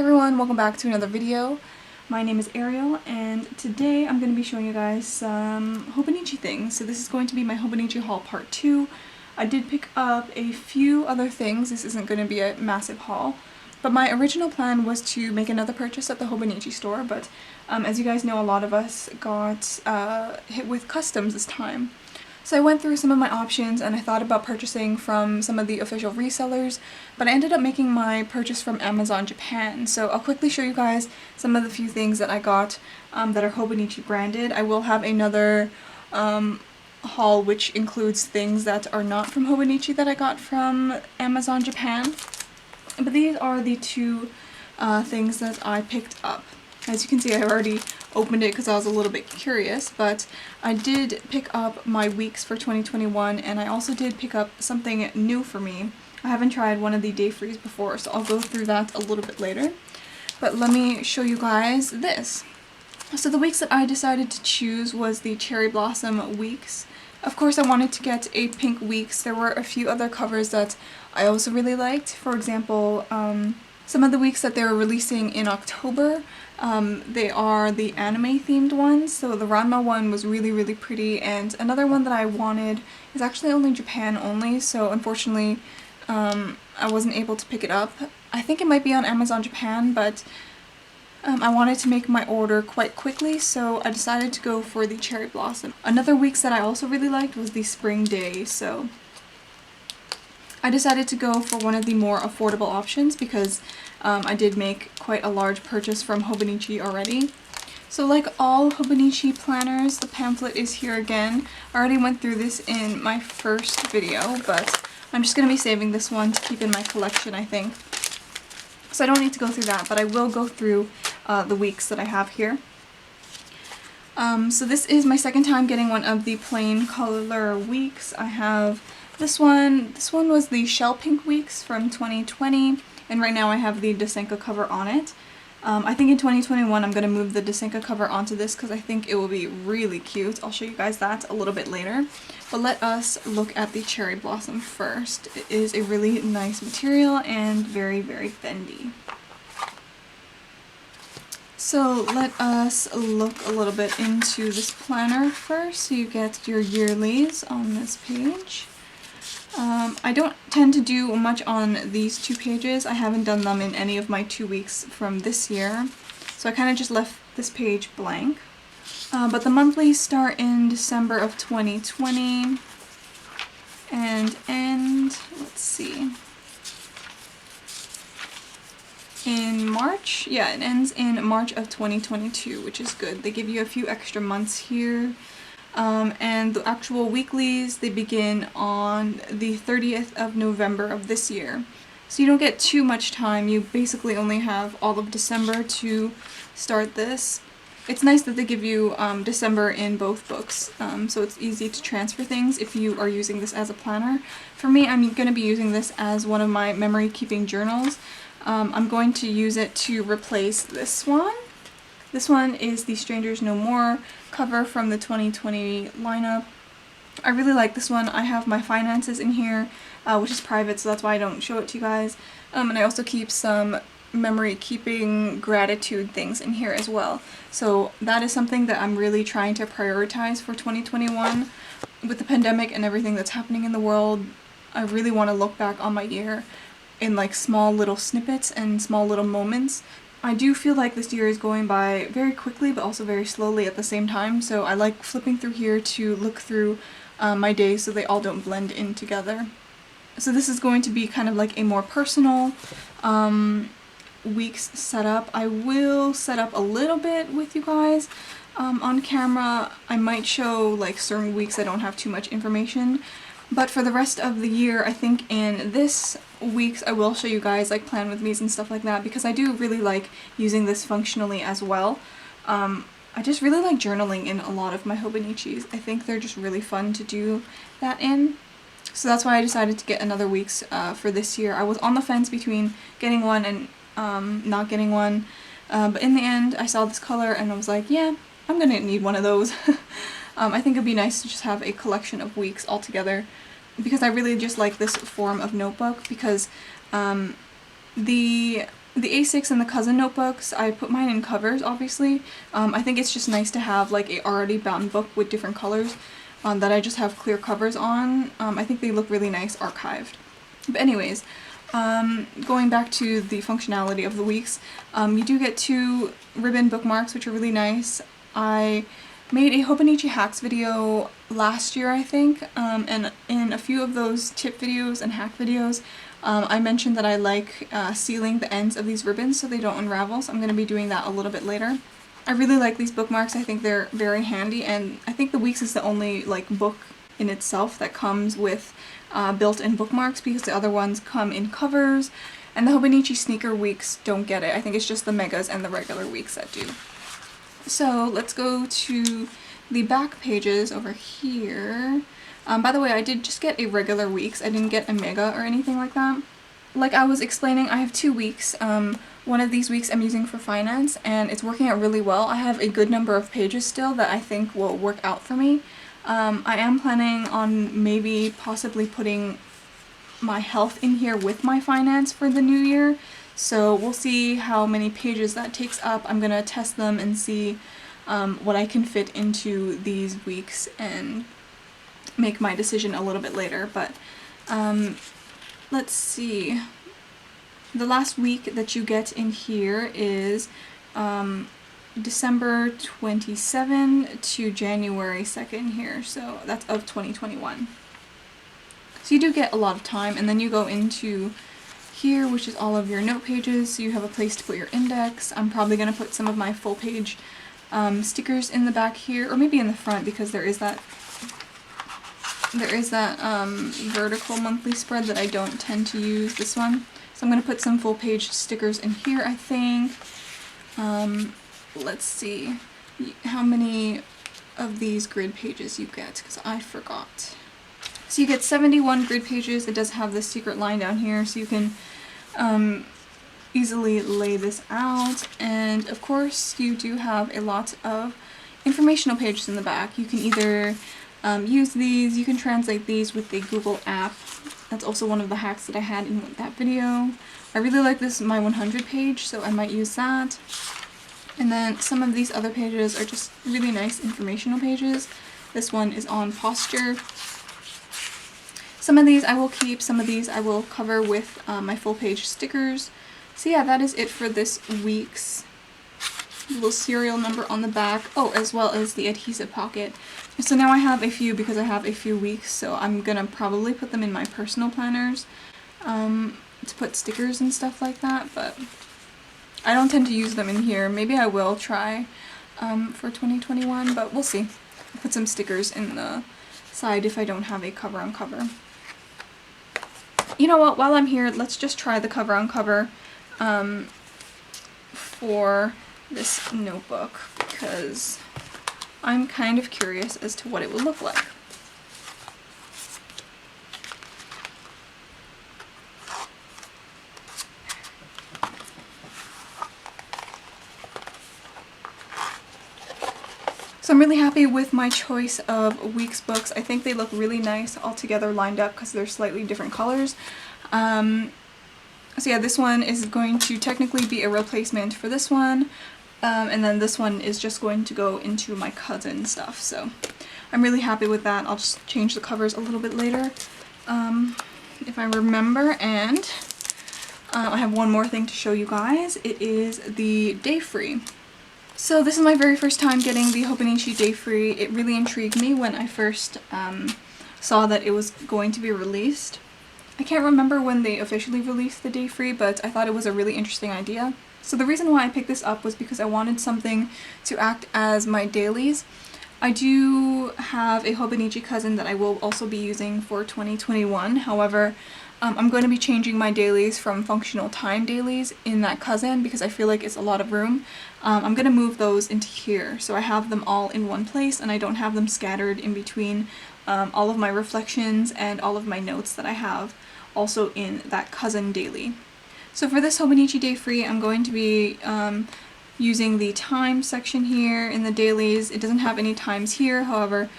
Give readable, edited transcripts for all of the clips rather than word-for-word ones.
everyone, welcome back to another video. My name is Ariel and today I'm going to be showing you guys some Hobonichi things. So this is going to be my Hobonichi haul part 2. I did pick up a few other things. This isn't going to be a massive haul. But my original plan was to make another purchase at the Hobonichi store, but as you guys know, a lot of us got hit with customs this time. So I went through some of my options and I thought about purchasing from some of the official resellers, but I ended up making my purchase from Amazon Japan. So I'll quickly show you guys some of the few things that I got that are Hobonichi branded. I will have another haul which includes things that are not from Hobonichi that I got from Amazon Japan. But these are the two things that I picked up. As you can see, I already opened it because I was a little bit curious, but I did pick up my weeks for 2021, and I also did pick up something new for me. I haven't tried one of the day frees before, so I'll go through that a little bit later. But let me show you guys this. So the weeks that I decided to choose was the Cherry Blossom weeks. Of course, I wanted to get a pink weeks. There were a few other covers that I also really liked. For example, some of the weeks that they were releasing in October, they are the anime themed ones. So the Ranma one was really pretty, and another one that I wanted is actually only Japan only, so unfortunately I wasn't able to pick it up. I think it might be on Amazon Japan, but I wanted to make my order quite quickly, so I decided to go for the Cherry Blossom. Another weeks that I also really liked was the Spring Day, so I decided to go for one of the more affordable options because I did make quite a large purchase from Hobonichi already. So like all Hobonichi planners, the pamphlet is here again. I already went through this in my first video, but I'm just going to be saving this one to keep in my collection, I think. So I don't need to go through that, but I will go through the weeks that I have here. So this is my second time getting one of the plain color weeks. I have this one. This one was the Shell Pink weeks from 2020, and right now I have the Dasenka cover on it. I think in 2021 I'm going to move the Dasenka cover onto this because I think it will be really cute. I'll show you guys that a little bit later. But let us look at the Cherry Blossom first. It is a really nice material and very bendy. So let us look a little bit into this planner first. So you get your yearlies on this page. I don't tend to do much on these two pages. I haven't done them in any of my 2 weeks from this year. So I kind of just left this page blank. But the monthlies start in December of 2020 and end, let's see, in March? Yeah, it ends in March of 2022, which is good. They give you a few extra months here. And the actual weeklies, they begin on the 30th of November of this year. So you don't get too much time. You basically only have all of December to start this. It's nice that they give you December in both books, so it's easy to transfer things if you are using this as a planner. For me, I'm going to be using this as one of my memory keeping journals. I'm going to use it to replace this one. This one is the Strangers No More cover from the 2020 lineup. I really like this one. I have my finances in here, which is private, so that's why I don't show it to you guys. And I also keep some memory keeping gratitude things in here as well. So that is something that I'm really trying to prioritize for 2021. With the pandemic and everything that's happening in the world, I really want to look back on my year in like small little snippets and small little moments. I do feel like this year is going by very quickly but also very slowly at the same time, so I like flipping through here to look through my days so they all don't blend in together. So this is going to be kind of like a more personal weeks setup. I will set up a little bit with you guys on camera. I might show like certain weeks I don't have too much information. But for the rest of the year, I think in this weeks I will show you guys like plan with me's and stuff like that because I do really like using this functionally as well. I just really like journaling in a lot of my Hobonichis. I think they're just really fun to do that in. So that's why I decided to get another weeks for this year. I was on the fence between getting one and not getting one. But in the end I saw this color and I was like, yeah, I'm gonna need one of those. I think it'd be nice to just have a collection of weeks all together because I really just like this form of notebook because the The A6 and the Cousin notebooks, I put mine in covers, obviously. I think it's just nice to have like a already bound book with different colors that I just have clear covers on. I think they look really nice archived. But anyways, going back to the functionality of the weeks, you do get 2 ribbon bookmarks, which are really nice. I made a Hobonichi hacks video last year, I think, and in a few of those tip videos and hack videos, I mentioned that I like sealing the ends of these ribbons so they don't unravel, so I'm going to be doing that a little bit later. I really like these bookmarks. I think they're very handy, and I think the Weeks is the only like book in itself that comes with built-in bookmarks, because the other ones come in covers, and the Hobonichi Sneaker Weeks don't get it. I think it's just the Megas and the regular Weeks that do. So let's go to the back pages over here. By the way, I did just get a regular Weeks. I didn't get a Mega or anything like that. Like I was explaining, I have 2 weeks. One of these weeks I'm using for finance, and it's working out really well. I have a good number of pages still that I think will work out for me. I am planning on maybe possibly putting my health in here with my finance for the new year. So we'll see how many pages that takes up. I'm gonna test them and see what I can fit into these weeks and make my decision a little bit later. But let's see. The last week that you get in here is December 27 to January 2nd here, so that's of 2021. So you do get a lot of time, and then you go into here, which is all of your note pages, so you have a place to put your index. I'm probably going to put some of my full page stickers in the back here, or maybe in the front, because there is that vertical monthly spread that I don't tend to use, this one. So I'm going to put some full page stickers in here, I think. Let's see how many of these grid pages you get, because I forgot. So you get 71 grid pages. It does have this secret line down here, so you can easily lay this out. And of course you do have a lot of informational pages in the back. You can either use these, you can translate these with the Google app. That's also one of the hacks that I had in that video. I really like this My 100 page, so I might use that. And then some of these other pages are just really nice informational pages. This one is on posture. Some of these I will keep, some of these I will cover with my full page stickers. So yeah, that is it for this week's little serial number on the back. Oh, as well as the adhesive pocket. So now I have a few, because I have a few weeks, so I'm gonna probably put them in my personal planners to put stickers and stuff like that, but I don't tend to use them in here. Maybe I will try for 2021, but we'll see. I'll put some stickers in the side if I don't have a cover on cover. You know what, while I'm here, let's just try the cover on cover for this notebook, because I'm kind of curious as to what it will look like. So I'm really happy with my choice of Weeks books. I think they look really nice all together lined up because they're slightly different colors. So yeah, this one is going to technically be a replacement for this one. And then this one is just going to go into my cousin stuff. So I'm really happy with that. I'll just change the covers a little bit later if I remember. And I have one more thing to show you guys. It is the Day Free. So this is my very first time getting the Hobonichi Day Free. It really intrigued me when I first saw that it was going to be released. I can't remember when they officially released the Day Free, but I thought it was a really interesting idea. So the reason why I picked this up was because I wanted something to act as my dailies. I do have a Hobonichi cousin that I will also be using for 2021. However, I'm going to be changing my dailies from functional time dailies in that cousin because I feel like it's a lot of room. I'm going to move those into here, so I have them all in one place and I don't have them scattered in between all of my reflections and all of my notes that I have also in that cousin daily. So for this Hobonichi Day Free, I'm going to be using the time section here in the dailies. It doesn't have any times here, however,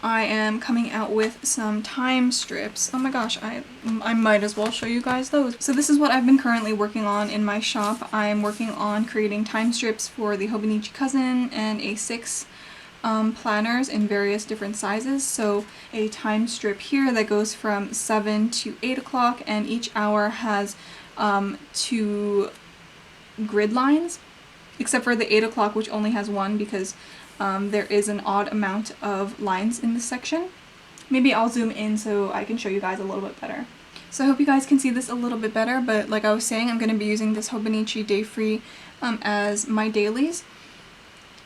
I am coming out with some time strips. Oh my gosh, I might as well show you guys those. So this is what I've been currently working on in my shop. I'm working on creating time strips for the Hobonichi Cousin and A6 planners in various different sizes. So a time strip here that goes from 7 to 8 o'clock, and each hour has 2 grid lines, except for the 8 o'clock, which only has 1 because there is an odd amount of lines in this section. Maybe I'll zoom in so I can show you guys a little bit better. So I hope you guys can see this a little bit better, but like I was saying, I'm going to be using this Hobonichi Day Free as my dailies,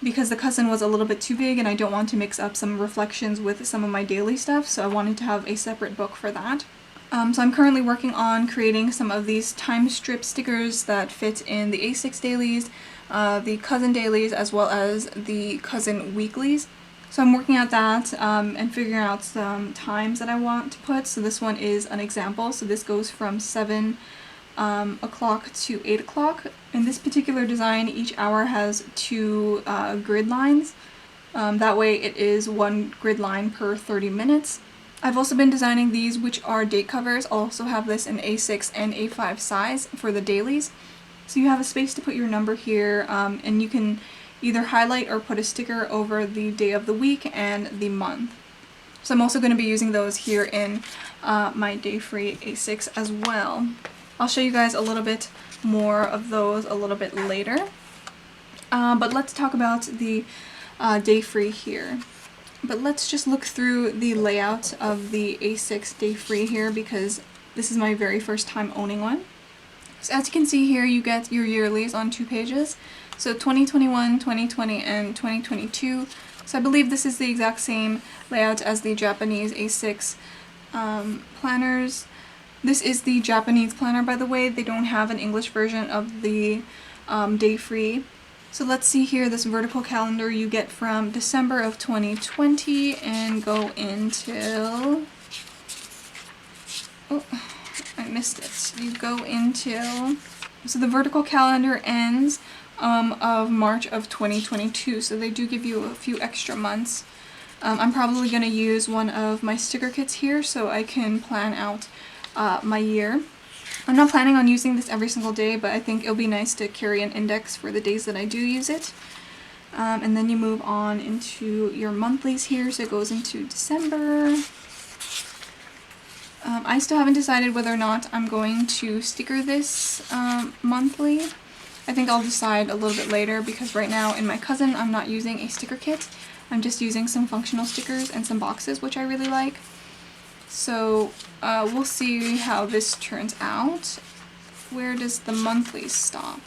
because the cousin was a little bit too big and I don't want to mix up some reflections with some of my daily stuff, so I wanted to have a separate book for that. So I'm currently working on creating some of these time strip stickers that fit in the A6 dailies, the cousin dailies, as well as the cousin weeklies. So I'm working at that and figuring out some times that I want to put. So this one is an example. So this goes from 7 o'clock to 8 o'clock. In this particular design, each hour has 2 grid lines. That way it is 1 grid line per 30 minutes. I've also been designing these, which are date covers. I'll also have this in A6 and A5 size for the dailies. So you have a space to put your number here, and you can either highlight or put a sticker over the day of the week and the month. So I'm also going to be using those here in my Day Free A6 as well. I'll show you guys a little bit more of those a little bit later. But let's talk about the Day Free here. But let's just look through the layout of the A6 Day Free here, because this is my very first time owning one. So as you can see here, you get your yearlies on 2 pages. So 2021, 2020, and 2022. So I believe this is the exact same layout as the Japanese A6 planners. This is the Japanese planner, by the way. They don't have an English version of the Day Free. So let's see here, this vertical calendar you get from December of 2020 and go until, oh, I missed it. You go until, so the vertical calendar ends of March of 2022, so they do give you a few extra months. I'm probably going to use one of my sticker kits here so I can plan out my year. I'm not planning on using this every single day, but I think it'll be nice to carry an index for the days that I do use it. And then you move on into your monthlies here, so it goes into December. I still haven't decided whether or not I'm going to sticker this monthly. I think I'll decide a little bit later, because right now in my cousin I'm not using a sticker kit. I'm just using some functional stickers and some boxes, which I really like. So we'll see how this turns out. Where does the monthly stop?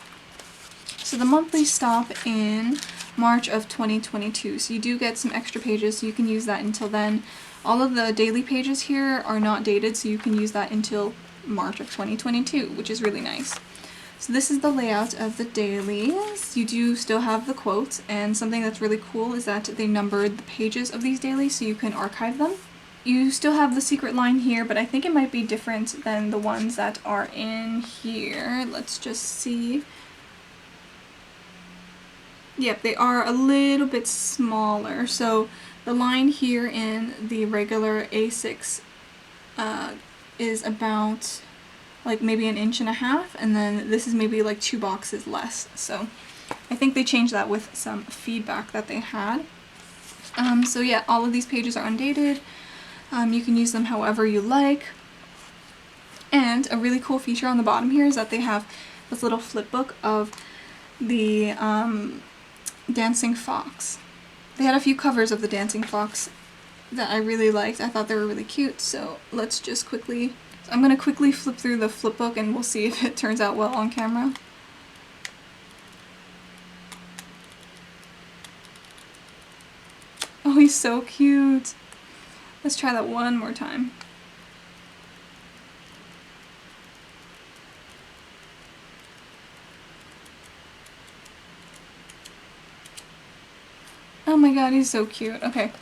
So the monthly stop in March of 2022. So you do get some extra pages, so you can use that until then. All of the daily pages here are not dated, so you can use that until March of 2022, which is really nice. So this is the layout of the dailies. You do still have the quotes, and something that's really cool is that they numbered the pages of these dailies so you can archive them. You still have the secret line here, but I think it might be different than the ones that are in here. Let's just see. Yep, they are a little bit smaller. So the line here in the regular A6 is about like maybe 1.5 inches, and then this is maybe like 2 boxes less. So I think they changed that with some feedback that they had. So yeah, all of these pages are undated. You can use them however you like. And a really cool feature on the bottom here is that they have this little flip book of the dancing fox. They had a few covers of the dancing fox that I really liked. I thought they were really cute, so let's just quickly, I'm going to quickly flip through the flip book and we'll see if it turns out well on camera. Oh, he's so cute. Let's try that one more time. Oh my god, he's so cute. Okay.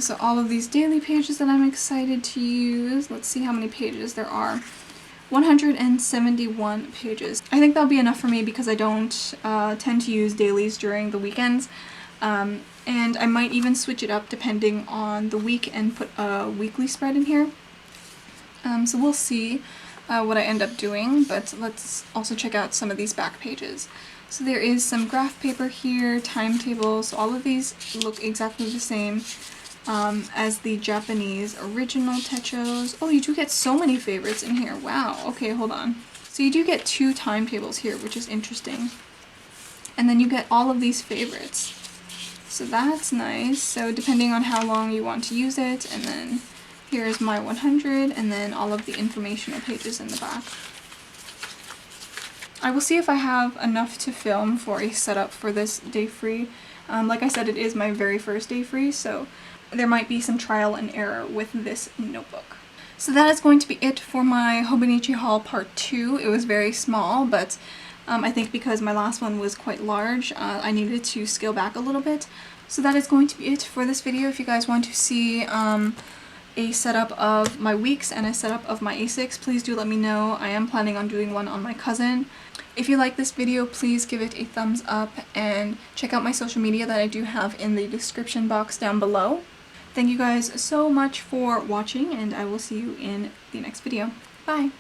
So all of these daily pages that I'm excited to use. Let's see how many pages there are. 171 pages. I think that'll be enough for me because I don't tend to use dailies during the weekends. and I might even switch it up depending on the week and put a weekly spread in here. So we'll see what I end up doing, but let's also check out some of these back pages. So there is some graph paper here, timetables, so all of these look exactly the same as the Japanese original techos. Oh, you do get so many favorites in here. Wow, okay, hold on. So you do get 2 timetables here, which is interesting. And then you get all of these favorites. So that's nice. So depending on how long you want to use it, and then here's my 100, and then all of the informational pages in the back. I will see if I have enough to film for a setup for this day free. Like I said, it is my very first day free, so there might be some trial and error with this notebook. So that is going to be it for my Hobonichi haul part 2. It was very small, but I think because my last one was quite large, I needed to scale back a little bit. So that is going to be it for this video. If you guys want to see a setup of my weeks and a setup of my A6, please do let me know. I am planning on doing one on my cousin. If you like this video, please give it a thumbs up and check out my social media that I do have in the description box down below. Thank you guys so much for watching, and I will see you in the next video. Bye!